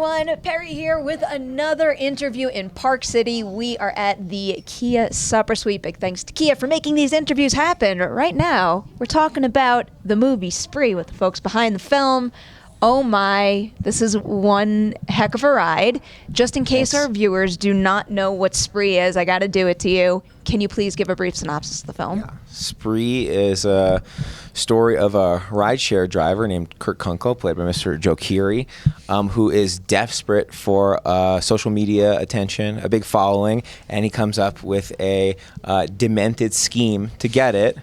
everyone. Perry here with another interview in Park City. We are at the Kia Supper Suite. Big thanks to Kia for making these interviews happen. Right now, we're talking about the movie Spree with the folks behind the film. Oh my, this is one heck of a ride. Just in case our viewers do not know what Spree is, I got to do it to you. Can you please give a brief synopsis of the film? Yeah. Spree is a story of a rideshare driver named Kurt Kunkel, played by Mr. Joe Keery, who is desperate for social media attention, a big following, and he comes up with a demented scheme to get it,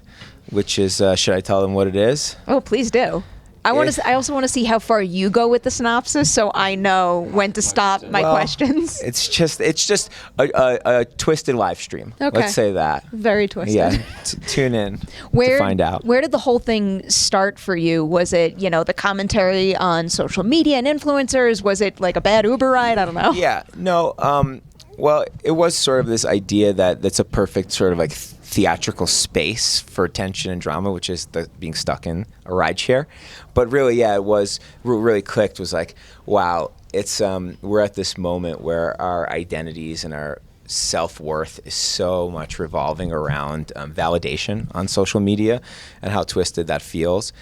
which is, should I tell them what it is? Oh, please do. I also want to see how far you go with the synopsis, so I know when to stop my questions. It's just a twisted live stream. Okay. Let's say that. Very twisted. Yeah, tune in to find out. Where did the whole thing start for you? Was it, the commentary on social media and influencers? Was it like a bad Uber ride? I don't know. Yeah, no. Well, it was sort of this idea that's a perfect sort of like theatrical space for tension and drama, which is being stuck in a rideshare. But really, yeah, it was what really clicked was like, wow, it's we're at this moment where our identities and our self-worth is so much revolving around validation on social media and how twisted that feels.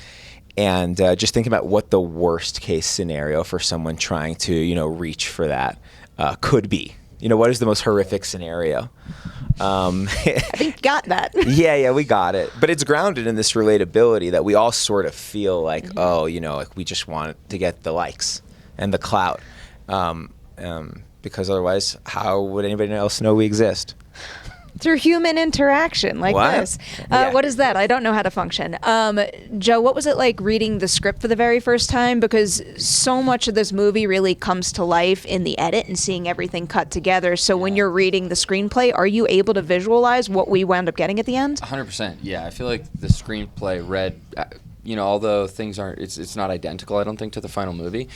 And just thinking about what the worst case scenario for someone trying to, reach for that could be. What is the most horrific scenario? I think you got that. Yeah, we got it. But it's grounded in this relatability that we all sort of feel like, like we just want to get the likes and the clout. Because otherwise, how would anybody else know we exist? Through human interaction like this. Yeah. What is that? I don't know how to function. Joe, what was it like reading the script for the very first time? Because so much of this movie really comes to life in the edit and seeing everything cut together. So when you're reading the screenplay, are you able to visualize what we wound up getting at the end? 100%. Yeah, I feel like the screenplay read, although things aren't, it's not identical, I don't think, to the final movie.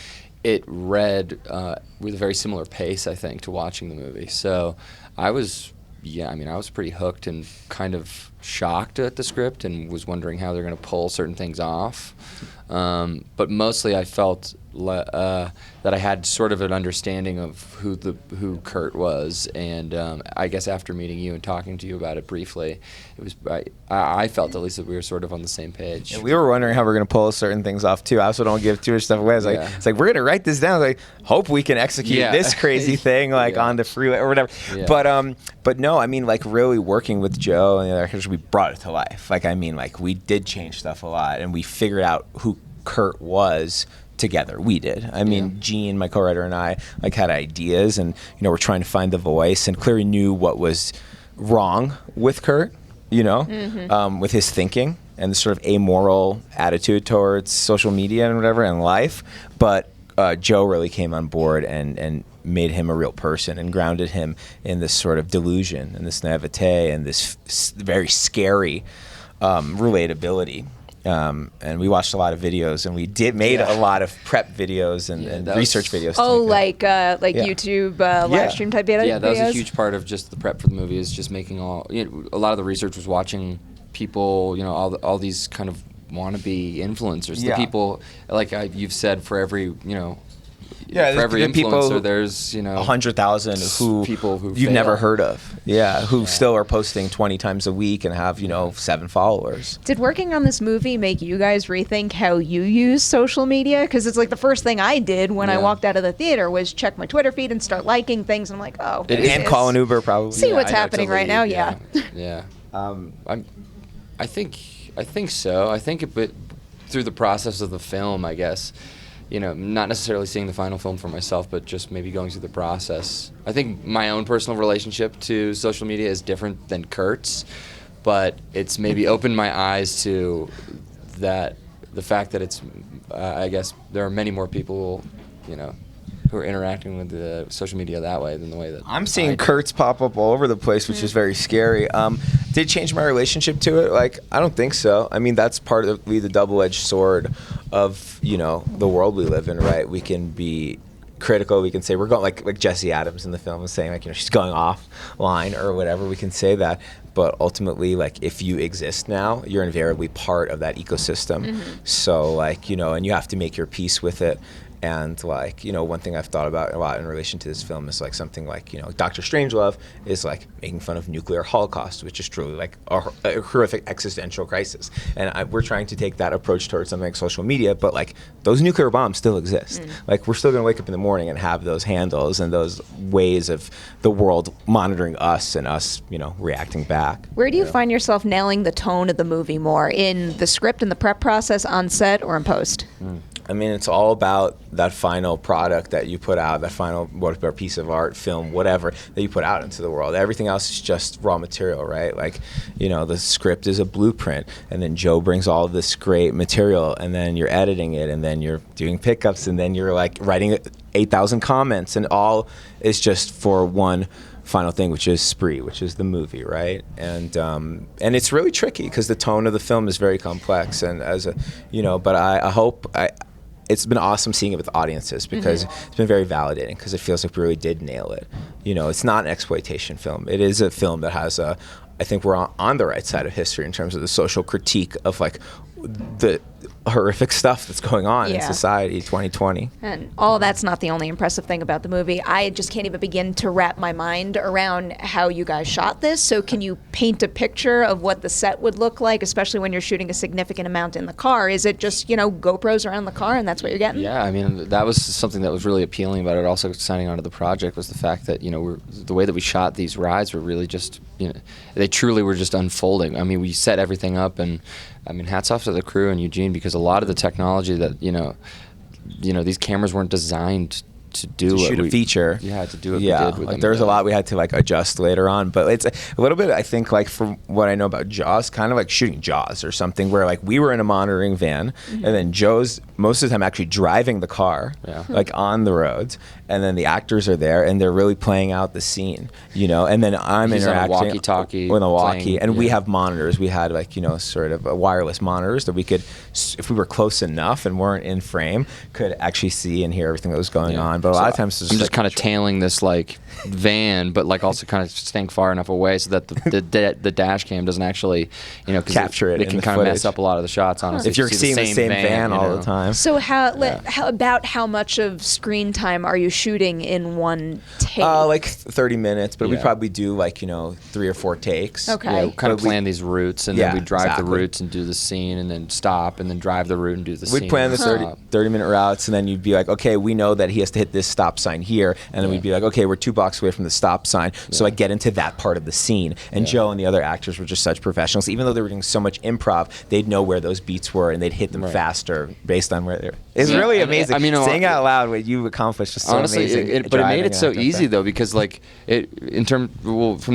It read with a very similar pace, I think, to watching the movie. So I was pretty hooked and kind of shocked at the script and was wondering how they're going to pull certain things off. But mostly I felt that I had sort of an understanding of who Kurt was. And I guess after meeting you and talking to you about it briefly, I felt at least that we were sort of on the same page. Yeah, we were wondering how we're going to pull certain things off too. I also don't give too much stuff away. It's like we're going to write this down. Hope we can execute this crazy thing on the freeway or whatever. Yeah. But no, really working with Joe and the other actors, we brought it to life. We did change stuff a lot, and we figured out who Kurt was together. We did. Gene, my co-writer, and I had ideas, and we're trying to find the voice, and Keery knew what was wrong with Kurt, with his thinking and the sort of amoral attitude towards social media and whatever in life. But Joe really came on board and made him a real person and grounded him in this sort of delusion and this naivete and this very scary relatability. And we watched a lot of videos, and we made a lot of prep videos and research videos. YouTube live stream type videos? Yeah, that was a huge part of just the prep for the movie, is just making a lot of the research was watching people, all these kind of wannabe influencers. The people, you've said, for every, for every influencer, people, there's 100,000 who you've never heard of. Who still are posting 20 times a week and have 7 followers. Did working on this movie make you guys rethink how you use social media? Because it's like the first thing I did when I walked out of the theater was check my Twitter feed and start liking things. And I'm like, oh, and call an Uber probably. See what's happening right now. Yeah. I think so. I think but through the process of the film, I guess. Not necessarily seeing the final film for myself, but just maybe going through the process. I think my own personal relationship to social media is different than Kurt's, but it's maybe opened my eyes to the fact that it's, I guess, there are many more people, who are interacting with the social media that way than the way that I'm seeing Kurt's pop up all over the place, which is very scary. Did it change my relationship to it? I don't think so. That's part of the double-edged sword of, the world we live in, right? We can be critical. We can say we're going like Jesse Adams in the film is saying she's going offline or whatever. We can say that, but ultimately if you exist now, you're invariably part of that ecosystem. So and you have to make your peace with it. And like, you know, one thing I've thought about a lot in relation to this film is like something like, you know, Dr. Strangelove is like making fun of nuclear holocaust, which is truly like a horrific existential crisis. And we're trying to take that approach towards something like social media, but like those nuclear bombs still exist. Like we're still going to wake up in the morning and have those handles and those ways of the world monitoring us and us, you know, reacting back. Where do you find yourself nailing the tone of the movie more, in the script and the prep process on set or in post? I mean, it's all about that final product that you put out, that final whatever piece of art, film, whatever, that you put out into the world. Everything else is just raw material, right? Like, you know, the script is a blueprint, and then Joe brings all of this great material, and then you're editing it, and then you're doing pickups, and then you're like writing 8,000 comments, and all is just for one final thing, which is Spree, which is the movie, right? And it's really tricky because the tone of the film is very complex, and as a, you know, but I hope it's been awesome seeing it with audiences because it's been very validating because it feels like we really did nail it. You know, it's not an exploitation film. It is a film that has I think we're on the right side of history in terms of the social critique of like the horrific stuff that's going on in society 2020. And all that's not the only impressive thing about the movie. I just can't even begin to wrap my mind around how you guys shot this. So can you paint a picture of what the set would look like, especially when you're shooting a significant amount in the car? Is it just, you know, GoPros around the car and that's what you're getting? Yeah, I mean, that was something that was really appealing about it. Also signing on to the project was the fact that, you know, the way that we shot these rides were really just, you know, they truly were just unfolding. I mean, we set everything up, and I mean, hats off to the crew and Eugene, because a lot of the technology that, you know, these cameras weren't designed to do to shoot a feature. Yeah, to do what we yeah, did with like them. there's a lot we had to like adjust later on, but it's a little bit, I think, like from what I know about Jaws, kind of like shooting Jaws or something, where like we were in a monitoring van, and then Joe's most of the time actually driving the car, like on the roads, and then the actors are there and they're really playing out the scene, you know, and then I'm He's interacting on a walkie-talkie with a walkie, playing, and we have monitors. We had like, you know, sort of wireless monitors that we could, if we were close enough and weren't in frame, could actually see and hear everything that was going on. But a lot of times I'm just kind of tailing this like van, but like also kind of staying far enough away so that the dash cam doesn't actually, you know, capture it. It can kind of mess up a lot of the shots, honestly. If you're seeing the same van all the time. So how much of screen time are you shooting in one take? Like 30 minutes, but we probably do like, you know, 3 or 4 takes. Okay. Yeah, we kind of plan these routes, and then we drive the routes and do the scene, and then stop, and then drive the route and do the scene. We'd plan the 30-minute routes, and then you'd be like, okay, we know that he has to hit this stop sign here, and then we'd be like, okay, we're 2 blocks away from the stop sign, so I get into that part of the scene. And Joe and the other actors were just such professionals. Even though they were doing so much improv, they'd know where those beats were, and they'd hit them faster based on where they're. It's really amazing. I mean, saying out loud what you've accomplished is so honestly, amazing. But it made it so easy though, because like from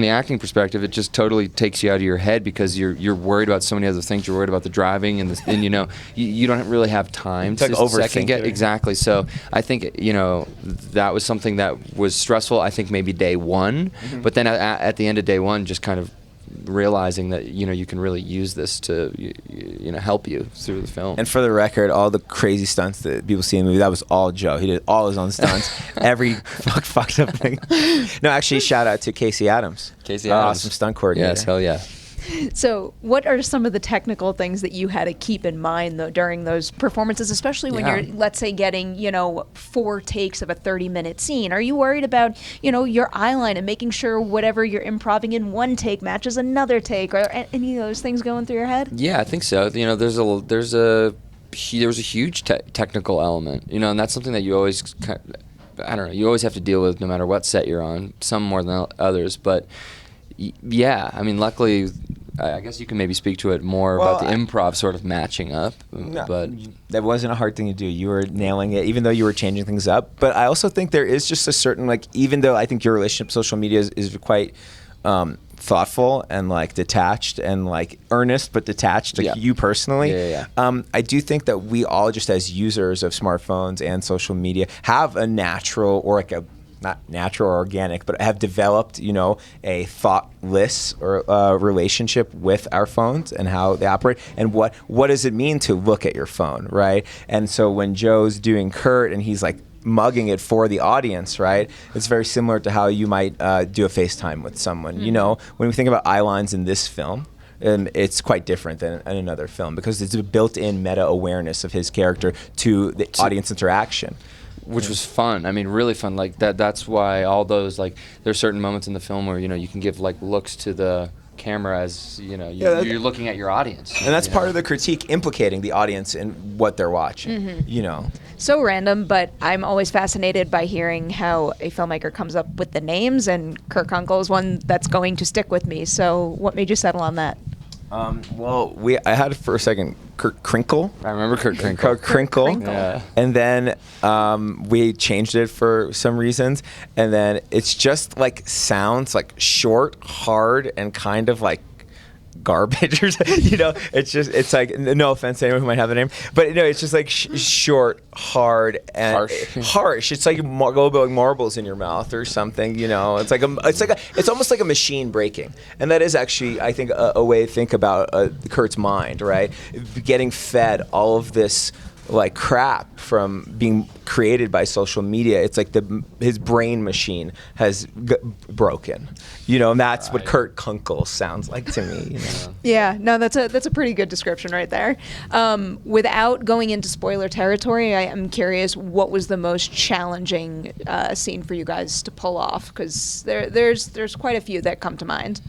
the acting perspective, it just totally takes you out of your head because you're worried about so many other things. You're worried about the driving, and you know you don't really have time to second guess. Exactly. So I think, you know, that was something that was stressful. I think maybe day one, but then at the end of day one, just kind of realizing that, you know, you can really use this to you know, help you through the film. And for the record, all the crazy stunts that people see in the movie, that was all Joe. He did all his own stunts. Every fucked up thing. No, actually, shout out to Casey Adams. Awesome stunt coordinator. Yes, hell yeah. So what are some of the technical things that you had to keep in mind, though, during those performances, especially when you're, let's say, getting, you know, 4 takes of a 30-minute scene? Are you worried about, you know, your eye line and making sure whatever you're improving in one take matches another take? Or any of those things going through your head? Yeah, I think so. You know, there was a huge technical element, you know, and that's something that you always, I don't know, you always have to deal with no matter what set you're on, some more than others, but yeah, I mean, luckily, I guess you can maybe speak to it more about the improv sort of matching up. No, but that wasn't a hard thing to do. You were nailing it, even though you were changing things up. But I also think there is just a certain, like, even though I think your relationship with social media is quite thoughtful and like detached and like earnest but detached, like you personally. I do think that we all, just as users of smartphones and social media, have a natural, or like a not natural or organic, but have developed, you know, a thoughtless or relationship with our phones and how they operate, and what does it mean to look at your phone, right? And so when Joe's doing Kurt and he's like mugging it for the audience, right? It's very similar to how you might do a FaceTime with someone. You know, when we think about eye lines in this film, it's quite different than in another film because it's a built-in meta awareness of his character to the audience interaction. Which was fun. I mean, really fun. Like that's why all those, like, there's certain moments in the film where, you can give like looks to the camera as, you're looking at your audience. And that's part of the critique, implicating the audience in what they're watching, So random, but I'm always fascinated by hearing how a filmmaker comes up with the names, and Kurt Kunkel is one that's going to stick with me. So what made you settle on that? I had for a second Kurt Krinkle. I remember Kurt Krinkle. Kurt Krinkle. Yeah. And then we changed it for some reasons. And then it's just like sounds like short, hard, and kind of like garbage or something. It's like, no offense to anyone who might have the name, but it's just like short, hard, and harsh. It's like a little bit like marbles in your mouth or something. It's almost like a machine breaking, and that is actually, I think, a way to think about Kurt's mind, right? Getting fed all of this like crap from being created by social media. It's like his brain machine has broken, and that's what Kurt Kunkel sounds like to me. Yeah, no, that's a pretty good description right there. Without going into spoiler territory, I am curious, what was the most challenging scene for you guys to pull off? Because there's quite a few that come to mind.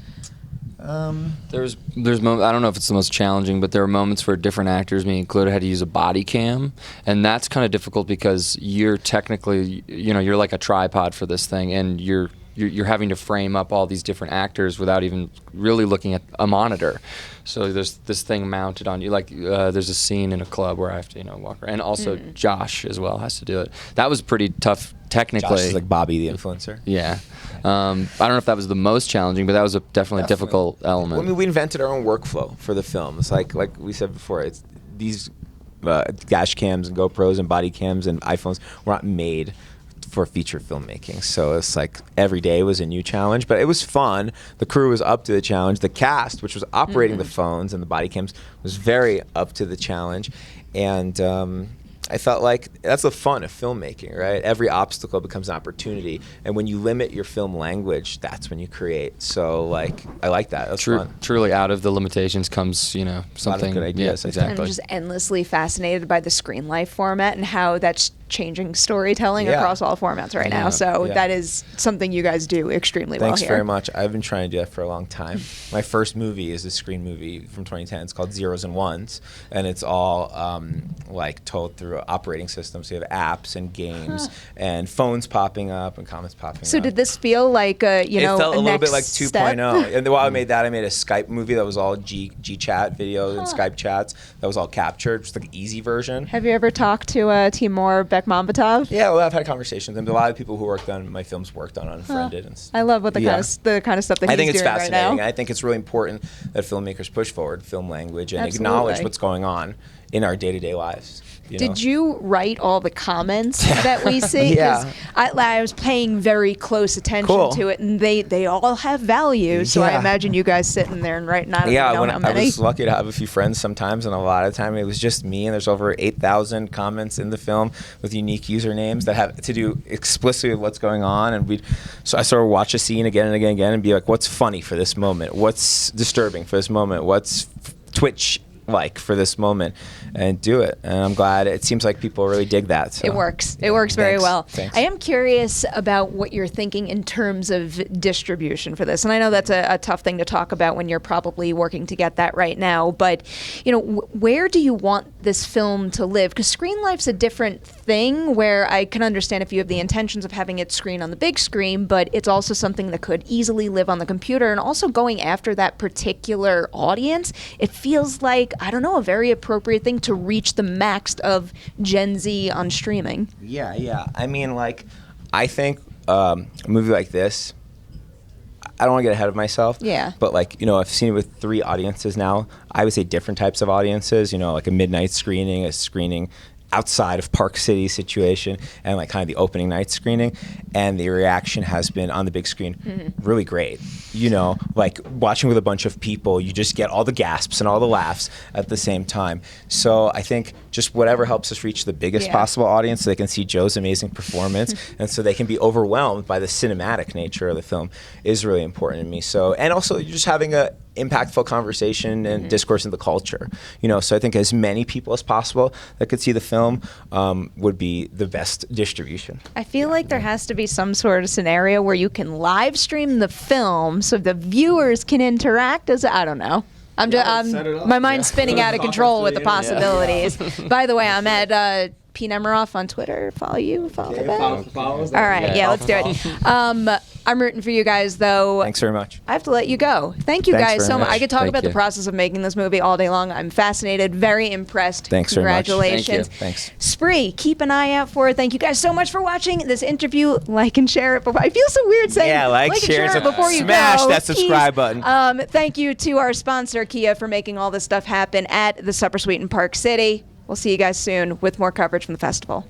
There's I don't know if it's the most challenging, but there are moments where different actors, me included, had to use a body cam, and that's kind of difficult because you're technically, you're like a tripod for this thing, and you're having to frame up all these different actors without even really looking at a monitor. So there's this thing mounted on you. Like there's a scene in a club where I have to walk around, and also Josh as well has to do it. That was pretty tough technically. Josh is like Bobby the influencer. Yeah. I don't know if that was the most challenging, but that was definitely a difficult element. I mean, we invented our own workflow for the film. It's like we said before, it's these dash cams and GoPros and body cams and iPhones were not made for feature filmmaking. So it's like every day was a new challenge, but it was fun. The crew was up to the challenge. The cast, which was operating the phones and the body cams, was very up to the challenge. And I felt like that's the fun of filmmaking, right? Every obstacle becomes an opportunity, and when you limit your film language, that's when you create. So, I like that. That's fun. Truly, out of the limitations comes, something. A lot of good ideas. Yeah, exactly. I'm just endlessly fascinated by the screen life format and how that's changing storytelling across all formats right now. So that is something you guys do extremely well here. Thanks very much. I've been trying to do that for a long time. My first movie is a screen movie from 2010. It's called Zeros and Ones, and it's all told through operating systems. So you have apps and games and phones popping up and comments popping up. So did this feel like it felt a little bit like 2.0. And while I made that, I made a Skype movie that was all G-chat videos and Skype chats. That was all captured, just like an easy version. Have you ever talked to Timur Bekmambetov? Yeah, well, I've had conversations with him. A lot of people who worked on my films worked on Unfriended. And I love what the kind of stuff that he's doing right now. I think it's fascinating. I think it's really important that filmmakers push forward film language and acknowledge what's going on in our day-to-day lives. Did you write all the comments that we see? Yeah. I was paying very close attention to it, and they all have value. So I imagine you guys sitting there and writing. I don't know how many. I was lucky to have a few friends sometimes, and a lot of the time it was just me. And there's over 8,000 comments in the film with unique usernames that have to do explicitly with what's going on. And so I sort of watch a scene again and again and again, and be like, "What's funny for this moment? What's disturbing for this moment? What's Twitch like for this moment?" and do it. And I'm glad. It seems like people really dig that. So. It works. It works very well. Thanks. I am curious about what you're thinking in terms of distribution for this. And I know that's a tough thing to talk about when you're probably working to get that right now. But, where do you want this film to live? Because screen life's a different thing, where I can understand if you have the intentions of having it screen on the big screen, but it's also something that could easily live on the computer. And also going after that particular audience, it feels like, I don't know, a very appropriate thing to reach the max of Gen Z on streaming. Yeah. I mean, I think a movie like this, I don't want to get ahead of myself. Yeah. But I've seen it with 3 audiences now. I would say different types of audiences, like a midnight screening, a screening outside of Park City situation, and kind of the opening night screening, and the reaction has been on the big screen really great. Watching with a bunch of people, you just get all the gasps and all the laughs at the same time. So I think just whatever helps us reach the biggest possible audience, so they can see Joe's amazing performance, and so they can be overwhelmed by the cinematic nature of the film, is really important to me. So, and also just having impactful conversation and discourse in the culture. So I think as many people as possible that could see the film would be the best distribution. I feel like there has to be some sort of scenario where you can live stream the film so the viewers can interact. I don't know. My mind's spinning out of control with the possibilities. By the way, I'm at P. Nemiroff on Twitter. Follow the bag. All right, let's do it. I'm rooting for you guys, though. Thanks very much. I have to let you go. Thank you guys so much. I could talk about you. the process of making this movie all day long. I'm fascinated, very impressed. Thanks very much. Congratulations. Thanks. Spree, keep an eye out for it. Thank you guys so much for watching this interview. Like and share it. I feel so weird saying like and share it before you smash go. that subscribe button. Thank you to our sponsor, Kia, for making all this stuff happen at the Supper Suite in Park City. We'll see you guys soon with more coverage from the festival.